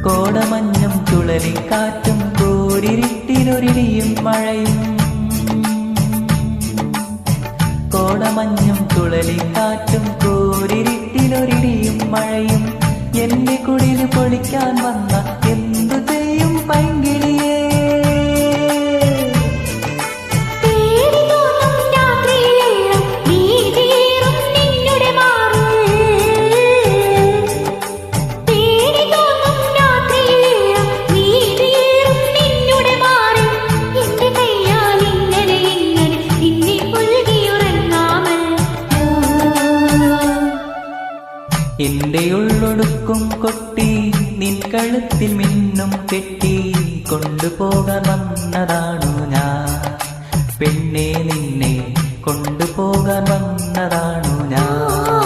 കോടമഞ്ഞും ചുഴലിക്കാറ്റും കൂരിരുട്ടിലൊരിടിയും മഴയും. കോടമഞ്ഞും ചുഴലിക്കാറ്റും കൂരിരുട്ടിലൊരിടിയും മഴയും. എന്റെ കുടില് പൊളിക്കാൻ വന്ന എന്തു ചെയ്യും പൈങ്കിളിയേ? എന്റെ ഉള്ളൊടുക്കും കൊട്ടി നിൻ കഴുത്തിൽ മിന്നും കെട്ടി കൊണ്ടുപോകാൻ വന്നതാണു ഞാൻ. പെണ്ണെ നിന്നെ കൊണ്ടുപോകാൻ വന്നതാണു ഞാൻ.